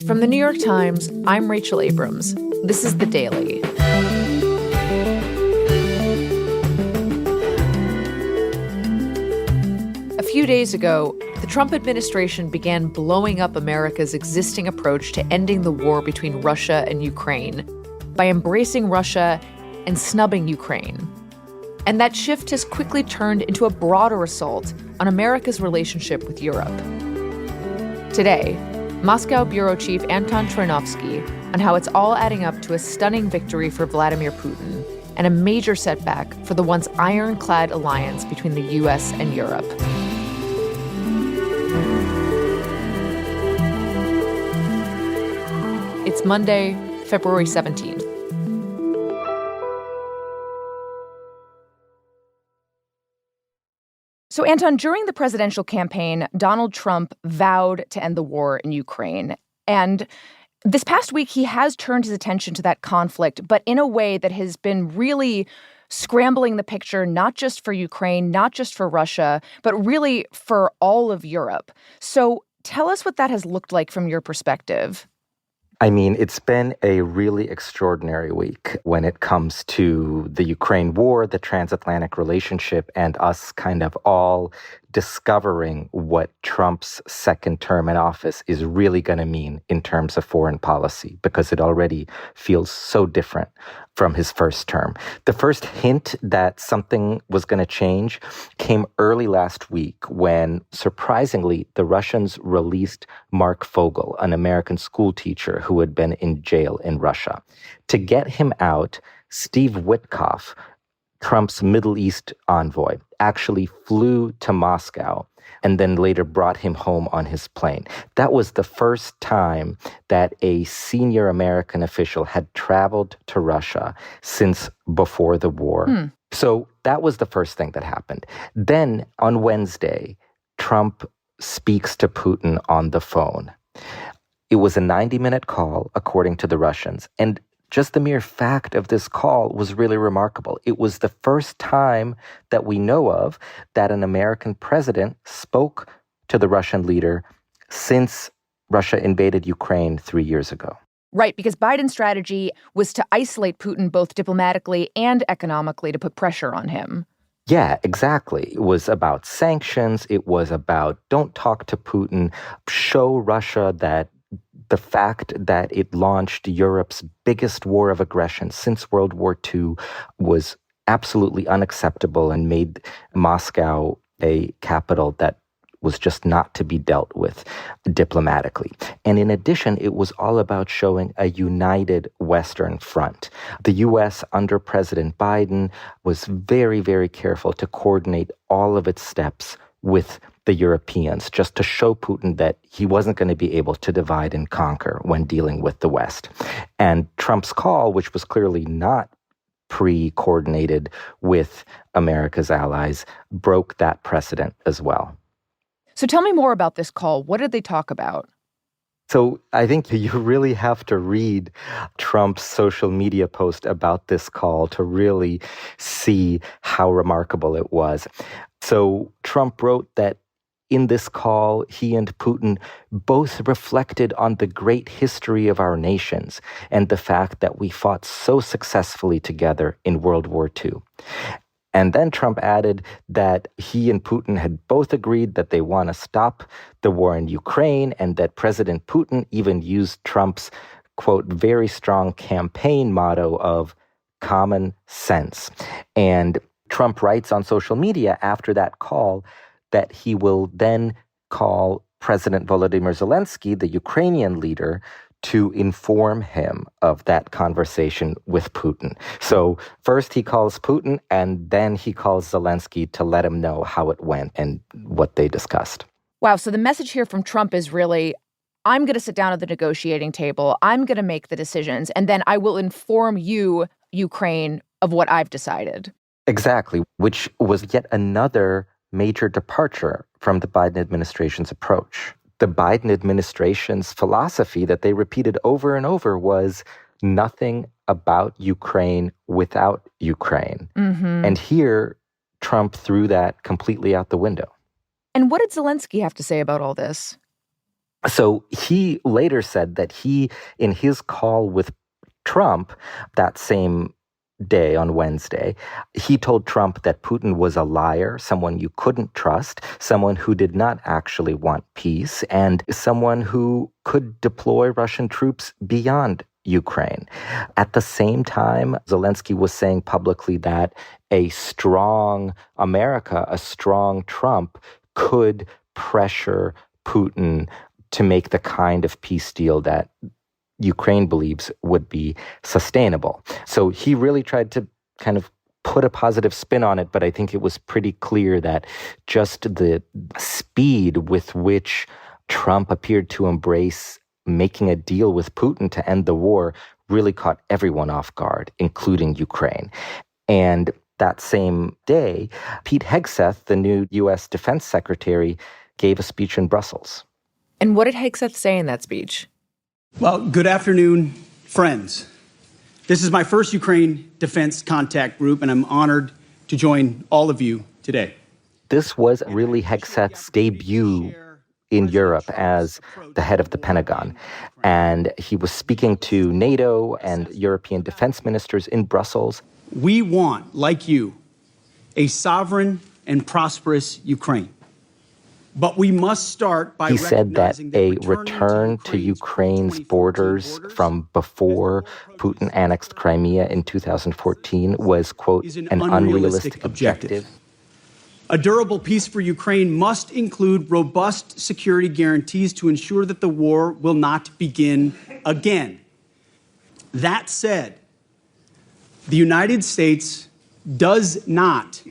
From the New York Times, I'm Rachel Abrams. This is The Daily. A few days ago, the Trump administration began blowing up America's existing approach to ending the war between Russia and Ukraine by embracing Russia and snubbing Ukraine. And that shift has quickly turned into a broader assault on America's relationship with Europe. Today, Moscow Bureau Chief Anton Troianovski on how it's all adding up to a stunning victory for Vladimir Putin and a major setback for the once ironclad alliance between the U.S. and Europe. It's Monday, February 17th. So, Anton, during the presidential campaign, Donald Trump vowed to end the war in Ukraine. And this past week, he has turned his attention to that conflict, but in a way that has been really scrambling the picture, not just for Ukraine, not just for Russia, but really for all of Europe. So tell us what that has looked like from your perspective. I mean, it's been a really extraordinary week when it comes to the Ukraine war, the transatlantic relationship, and us kind of all discovering what Trump's second term in office is really going to mean in terms of foreign policy, because it already feels so different from his first term. The first hint that something was going to change came early last week when, surprisingly, the Russians released Mark Fogel, an American school teacher who had been in jail in Russia. To get him out, Steve Witkoff, Trump's Middle East envoy, actually flew to Moscow and then later brought him home on his plane. That was the first time that a senior American official had traveled to Russia since before the war. So that was the first thing that happened. Then on Wednesday, Trump speaks to Putin on the phone. It was a 90-minute call, according to the Russians. And just the mere fact of this call was really remarkable. It was the first time that we know of that an American president spoke to the Russian leader since Russia invaded Ukraine 3 years ago. Right, because Biden's strategy was to isolate Putin both diplomatically and economically to put pressure on him. Yeah, exactly. It was about sanctions. It was about don't talk to Putin, show Russia that the fact that it launched Europe's biggest war of aggression since World War II was absolutely unacceptable and made Moscow a capital that was just not to be dealt with diplomatically. And in addition, it was all about showing a united Western front. The U.S. under President Biden was very, very careful to coordinate all of its steps with the Europeans, just to show Putin that he wasn't going to be able to divide and conquer when dealing with the West. And Trump's call, which was clearly not pre-coordinated with America's allies, broke that precedent as well. So tell me more about this call. What did they talk about? So I think you really have to read Trump's social media post about this call to really see how remarkable it was. So Trump wrote that in this call, he and Putin both reflected on the great history of our nations and the fact that we fought so successfully together in World War II. And then Trump added that he and Putin had both agreed that they want to stop the war in Ukraine and that President Putin even used Trump's, quote, very strong campaign motto of common sense. And Trump writes on social media after that call that he will then call President Volodymyr Zelensky, the Ukrainian leader, to inform him of that conversation with Putin. So first he calls Putin, and then he calls Zelensky to let him know how it went and what they discussed. Wow. So the message here from Trump is really, I'm going to sit down at the negotiating table. I'm going to make the decisions, and then I will inform you, Ukraine, of what I've decided. Exactly, which was yet another major departure from the Biden administration's approach. The Biden administration's philosophy that they repeated over and over was nothing about Ukraine without Ukraine. Mm-hmm. And here, Trump threw that completely out the window. And what did Zelensky have to say about all this? So he later said that in his call with Trump that same day on Wednesday, he told Trump that Putin was a liar, someone you couldn't trust, someone who did not actually want peace, and someone who could deploy Russian troops beyond Ukraine. At the same time, Zelensky was saying publicly that a strong America, a strong Trump, could pressure Putin to make the kind of peace deal that Ukraine believes would be sustainable. So he really tried to kind of put a positive spin on it, but I think it was pretty clear that just the speed with which Trump appeared to embrace making a deal with Putin to end the war really caught everyone off guard, including Ukraine. And that same day, Pete Hegseth, the new U.S. Defense Secretary, gave a speech in Brussels. And what did Hegseth say in that speech? Well, good afternoon, friends. This is my first Ukraine Defense Contact Group, and I'm honored to join all of you today. This was really Hegseth's debut in Europe as the head of the Pentagon. And he was speaking to NATO and European defense ministers in Brussels. We want, like you, a sovereign and prosperous Ukraine. But we must start by He said that recognizing a return to Ukraine's borders from before Putin annexed Crimea in 2014 was, quote, an unrealistic objective. A durable peace for Ukraine must include robust security guarantees to ensure that the war will not begin again. That said, the United States does not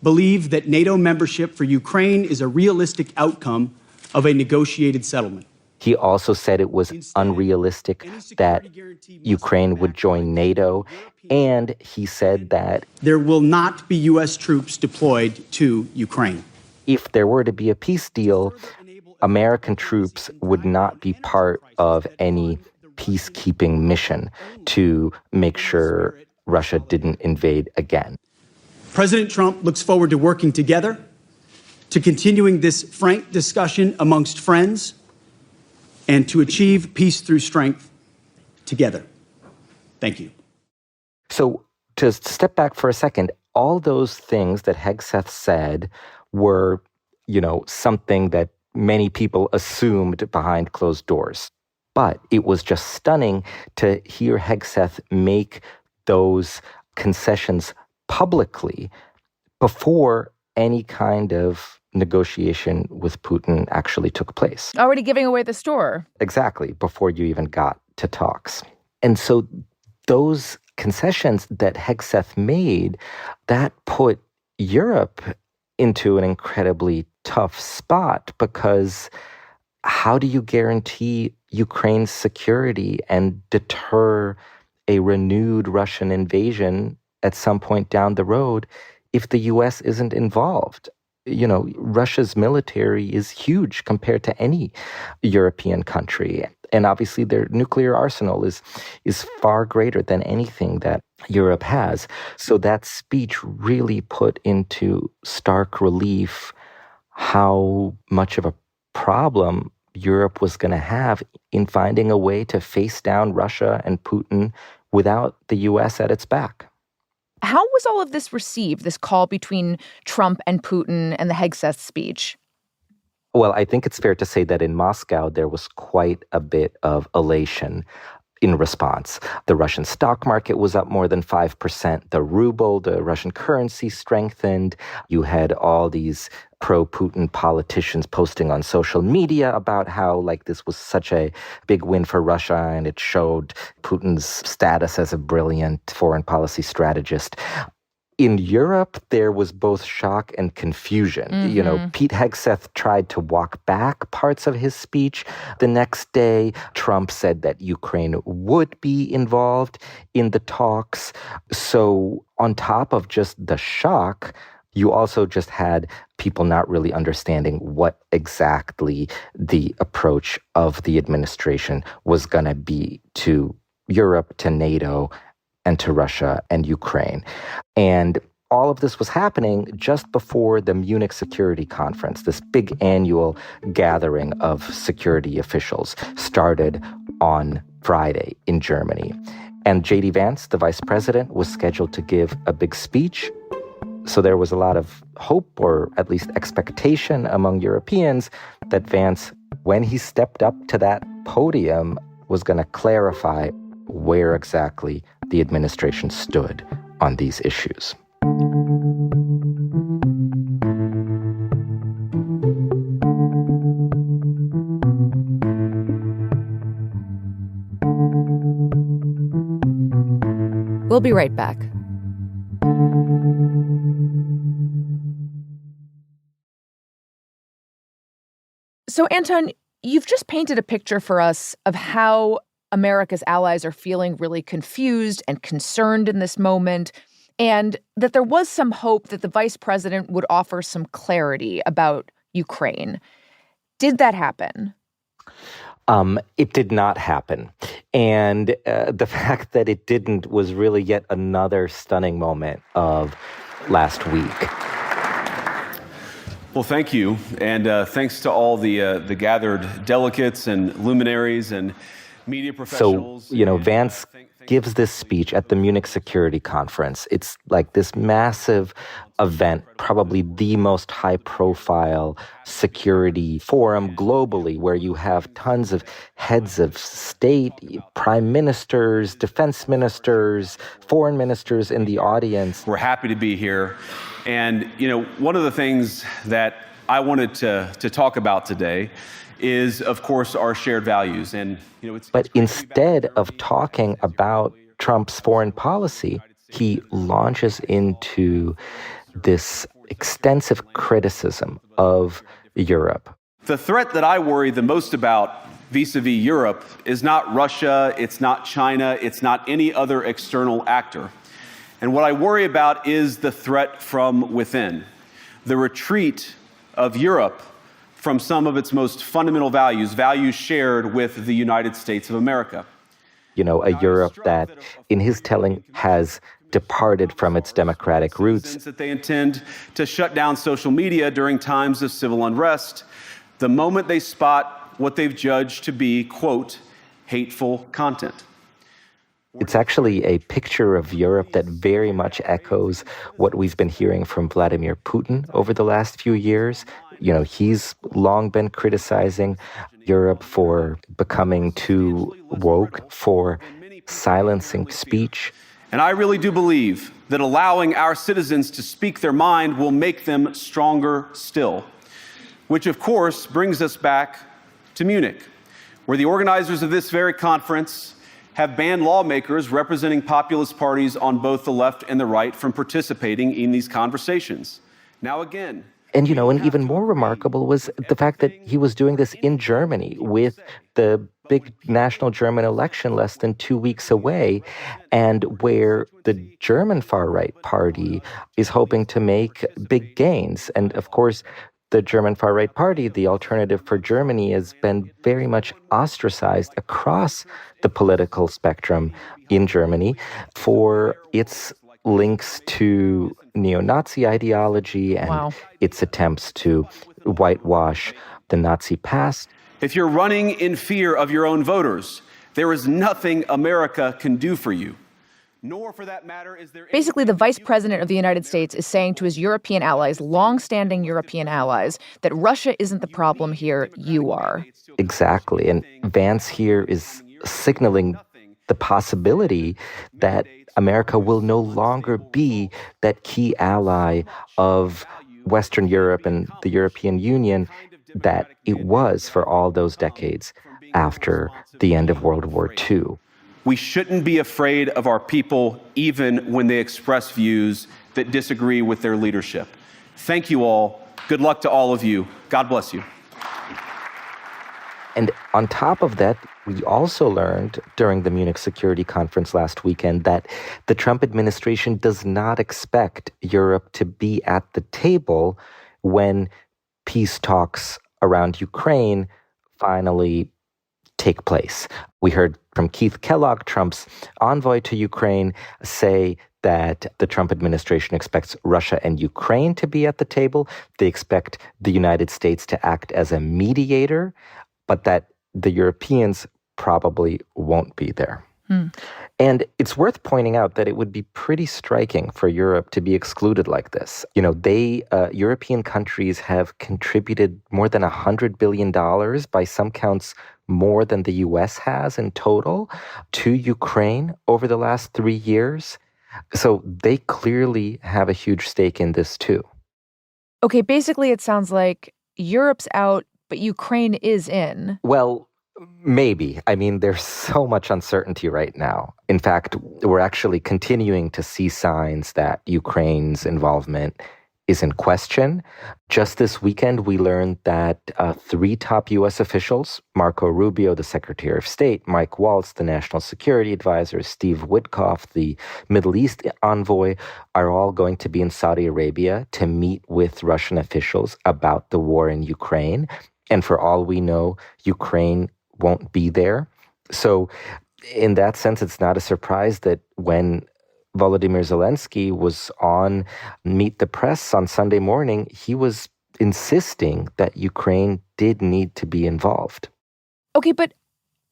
believe that NATO membership for Ukraine is a realistic outcome of a negotiated settlement. He also said it was unrealistic that Ukraine would join NATO, and he said that there will not be U.S. troops deployed to Ukraine. If there were to be a peace deal, American troops would not be part of any peacekeeping mission to make sure Russia didn't invade again. President Trump looks forward to working together, to continuing this frank discussion amongst friends, and to achieve peace through strength together. Thank you. So to step back for a second, all those things that Hegseth said were, something that many people assumed behind closed doors. But it was just stunning to hear Hegseth make those concessions publicly before any kind of negotiation with Putin actually took place. Already giving away the store. Exactly, before you even got to talks. And so those concessions that Hegseth made, that put Europe into an incredibly tough spot, because how do you guarantee Ukraine's security and deter a renewed Russian invasion at some point down the road if the U.S. isn't involved? Russia's military is huge compared to any European country. And obviously their nuclear arsenal is far greater than anything that Europe has. So that speech really put into stark relief how much of a problem Europe was going to have in finding a way to face down Russia and Putin without the U.S. at its back. How was all of this received, this call between Trump and Putin and the Hegseth speech? Well, I think it's fair to say that in Moscow, there was quite a bit of elation in response. The Russian stock market was up more than 5%. The ruble, the Russian currency, strengthened. You had all these pro-Putin politicians posting on social media about how this was such a big win for Russia, and it showed Putin's status as a brilliant foreign policy strategist. In Europe, there was both shock and confusion. Mm-hmm. Pete Hegseth tried to walk back parts of his speech. The next day, Trump said that Ukraine would be involved in the talks. So on top of just the shock, you also just had people not really understanding what exactly the approach of the administration was going to be to Europe, to NATO, and to Russia and Ukraine. And all of this was happening just before the Munich Security Conference, this big annual gathering of security officials, started on Friday in Germany. And J.D. Vance, the vice president, was scheduled to give a big speech. So there was a lot of hope, or at least expectation among Europeans, that Vance, when he stepped up to that podium, was going to clarify where exactly the administration stood on these issues. We'll be right back. So, Anton, you've just painted a picture for us of how America's allies are feeling really confused and concerned in this moment, and that there was some hope that the vice president would offer some clarity about Ukraine. Did that happen? It did not happen. And the fact that it didn't was really yet another stunning moment of last week. Well, thank you. And thanks to all the gathered delegates and luminaries and media professionals. So, Vance gives this speech at the Munich Security Conference. It's like this massive event, probably the most high-profile security forum globally, where you have tons of heads of state, prime ministers, defense ministers, foreign ministers in the audience. We're happy to be here. And, one of the things that I wanted to talk about today is, of course, our shared values. And But instead of talking about Trump's foreign policy, he launches into this extensive criticism of Europe. The threat that I worry the most about vis-a-vis Europe is not Russia, it's not China, it's not any other external actor. And what I worry about is the threat from within, the retreat of Europe from some of its most fundamental values shared with the United States of America. A Europe that, in his telling, has departed from its democratic roots. That they intend to shut down social media during times of civil unrest, the moment they spot what they've judged to be, quote, hateful content. It's actually a picture of Europe that very much echoes what we've been hearing from Vladimir Putin over the last few years. He's long been criticizing Europe for becoming too woke, for silencing speech. And I really do believe that allowing our citizens to speak their mind will make them stronger still, which of course brings us back to Munich, where the organizers of this very conference have banned lawmakers representing populist parties on both the left and the right from participating in these conversations. Now again, and even more remarkable was the fact that he was doing this in Germany with the big national German election less than 2 weeks away, and where the German far-right party is hoping to make big gains. And of course, the German far-right party, the Alternative for Germany, has been very much ostracized across the political spectrum in Germany for its links to neo-Nazi ideology and its attempts to whitewash the Nazi past. If you're running in fear of your own voters, there is nothing America can do for you. Nor, for that matter, is there... Basically, the vice president of the United States is saying to his European allies, long-standing European allies, that Russia isn't the problem here, you are. Exactly. And Vance here is signaling the possibility that America will no longer be that key ally of Western Europe and the European Union that it was for all those decades after the end of World War II. We shouldn't be afraid of our people, even when they express views that disagree with their leadership. Thank you all. Good luck to all of you. God bless you. And on top of that, we also learned during the Munich Security Conference last weekend that the Trump administration does not expect Europe to be at the table when peace talks around Ukraine finally take place. We heard from Keith Kellogg, Trump's envoy to Ukraine, say that the Trump administration expects Russia and Ukraine to be at the table. They expect the United States to act as a mediator, but that the Europeans probably won't be there. And it's worth pointing out that it would be pretty striking for Europe to be excluded like this. You know, European countries have contributed more than $100 billion, by some counts more than the U.S. has in total, to Ukraine over the last 3 years. So they clearly have a huge stake in this too. Okay, basically it sounds like Europe's out, but Ukraine is in. Well, maybe. I mean, there's so much uncertainty right now. In fact, we're actually continuing to see signs that Ukraine's involvement is in question. Just this weekend, we learned that 3 top U.S. officials, Marco Rubio, the Secretary of State, Mike Waltz, the National Security Advisor, Steve Witkoff, the Middle East envoy, are all going to be in Saudi Arabia to meet with Russian officials about the war in Ukraine. And for all we know, Ukraine won't be there. So in that sense, it's not a surprise that when Volodymyr Zelensky was on Meet the Press on Sunday morning, he was insisting that Ukraine did need to be involved. Okay, but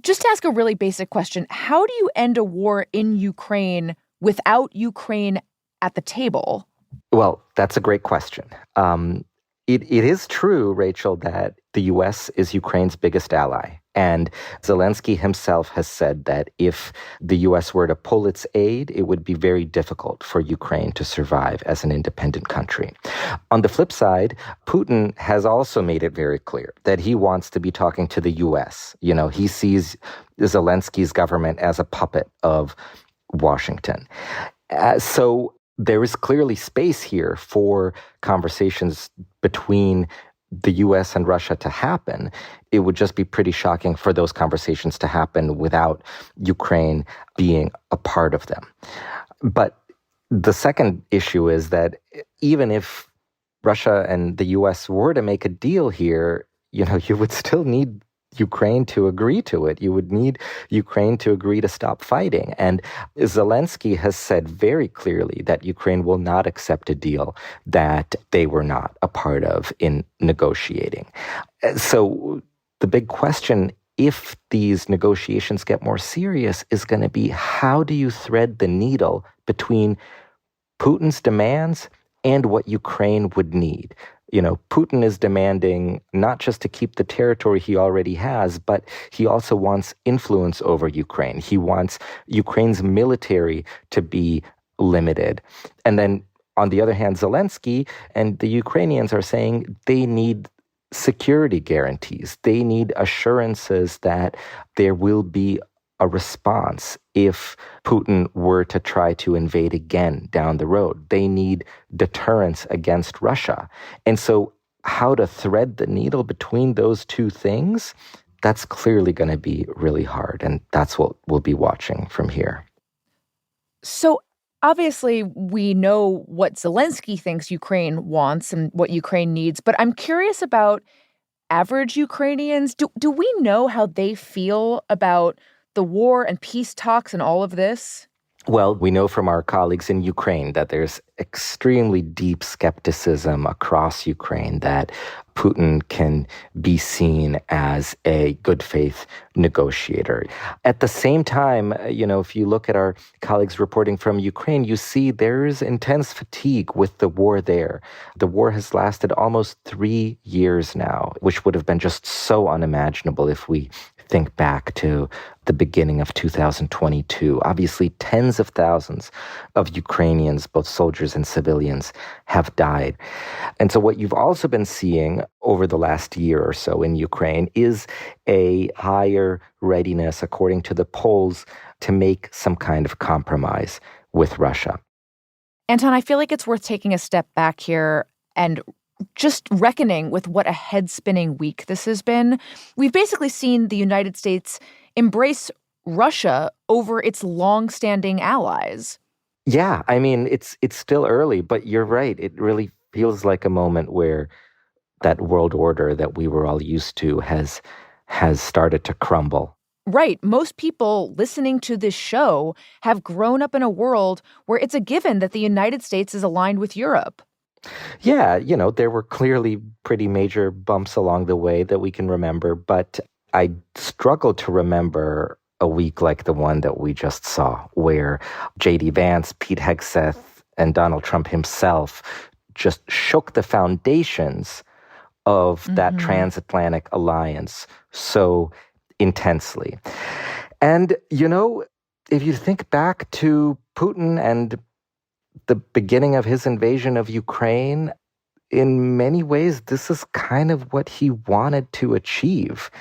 just to ask a really basic question, how do you end a war in Ukraine without Ukraine at the table? Well, that's a great question. It is true, Rachel, that the U.S. is Ukraine's biggest ally. And Zelensky himself has said that if the U.S. were to pull its aid, it would be very difficult for Ukraine to survive as an independent country. On the flip side, Putin has also made it very clear that he wants to be talking to the U.S. You know, he sees Zelensky's government as a puppet of Washington. So there is clearly space here for conversations between the U.S. and Russia to happen. It would just be pretty shocking for those conversations to happen without Ukraine being a part of them. But the second issue is that even if Russia and the U.S. were to make a deal here, you know, you would still need Ukraine to agree to it. You would need Ukraine to agree to stop fighting. And Zelensky has said very clearly that Ukraine will not accept a deal that they were not a part of in negotiating. So the big question, if these negotiations get more serious, is going to be, how do you thread the needle between Putin's demands and what Ukraine would need? You know, Putin is demanding not just to keep the territory he already has, but he also wants influence over Ukraine. He wants Ukraine's military to be limited. And then on the other hand, Zelensky and the Ukrainians are saying they need security guarantees. They need assurances that there will be a response if Putin were to try to invade again down the road. They need deterrence against Russia. And so how to thread the needle between those two things, that's clearly going to be really hard. And that's what we'll be watching from here. So obviously, we know what Zelensky thinks Ukraine wants and what Ukraine needs, but I'm curious about average Ukrainians. Do we know how they feel about the war and peace talks and all of this? Well, we know from our colleagues in Ukraine that there's extremely deep skepticism across Ukraine that Putin can be seen as a good faith negotiator. At the same time, you know, if you look at our colleagues reporting from Ukraine, you see there's intense fatigue with the war there. The war has lasted almost 3 years now, which would have been just so unimaginable if we think back to the beginning of 2022. Obviously, tens of thousands of Ukrainians, both soldiers and civilians, have died. And so what you've also been seeing over the last year or so in Ukraine is a higher readiness, according to the polls, to make some kind of compromise with Russia. Anton, I feel like it's worth taking a step back here and just reckoning with what a head-spinning week this has been. We've basically seen the United States embrace Russia over its long-standing allies. Yeah, I mean, it's still early, but you're right. It really feels like a moment where that world order that we were all used to has started to crumble. Right. Most people listening to this show have grown up in a world where it's a given that the United States is aligned with Europe. Yeah, there were clearly pretty major bumps along the way that we can remember, but I struggle to remember a week like the one that we just saw, where J.D. Vance, Pete Hegseth, and Donald Trump himself just shook the foundations of that transatlantic alliance so intensely. And, if you think back to Putin and the beginning of his invasion of Ukraine, in many ways, this is kind of what he wanted to achieve.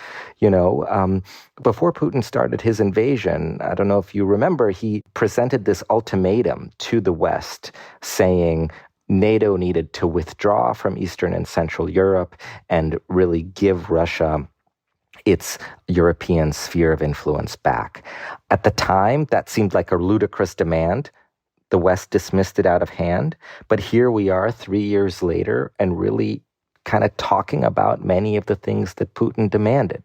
Before Putin started his invasion, I don't know if you remember, he presented this ultimatum to the West saying NATO needed to withdraw from Eastern and Central Europe and really give Russia its European sphere of influence back. At the time, that seemed like a ludicrous demand. The West dismissed it out of hand. But here we are 3 years later and really kind of talking about many of the things that Putin demanded.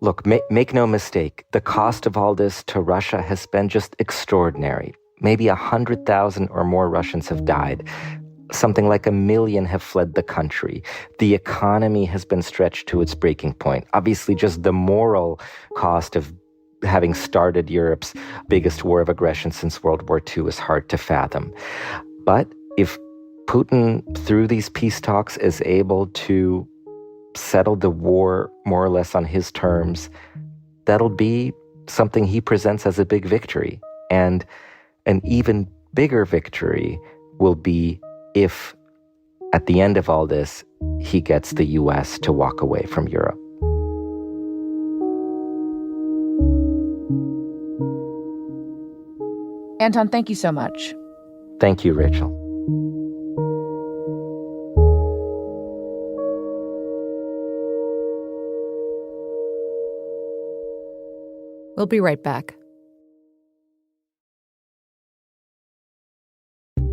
Look, make no mistake, the cost of all this to Russia has been just extraordinary. Maybe 100,000 or more Russians have died. Something like 1 million have fled the country. The economy has been stretched to its breaking point. Obviously, just the moral cost of having started Europe's biggest war of aggression since World War II is hard to fathom. But if Putin, through these peace talks, is able to settle the war more or less on his terms, that'll be something he presents as a big victory. And an even bigger victory will be if, at the end of all this, he gets the U.S. to walk away from Europe. Anton, thank you so much. Thank you, Rachel. We'll be right back.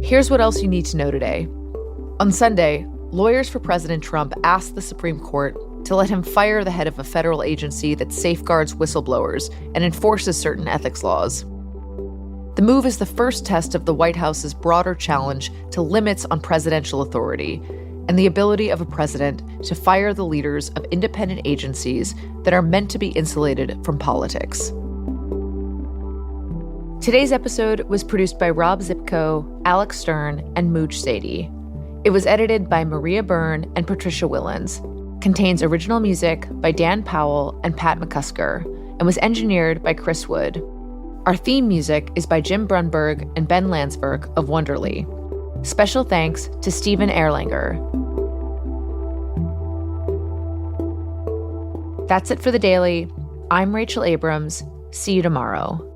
Here's what else you need to know today. On Sunday, lawyers for President Trump asked the Supreme Court to let him fire the head of a federal agency that safeguards whistleblowers and enforces certain ethics laws. The move is the first test of the White House's broader challenge to limits on presidential authority and the ability of a president to fire the leaders of independent agencies that are meant to be insulated from politics. Today's episode was produced by Rob Zipko, Alex Stern, and Mooj Sadie. It was edited by Maria Byrne and Patricia Willens, contains original music by Dan Powell and Pat McCusker, and was engineered by Chris Wood. Our theme music is by Jim Brunberg and Ben Landsberg of Wonderly. Special thanks to Stephen Erlanger. That's it for The Daily. I'm Rachel Abrams. See you tomorrow.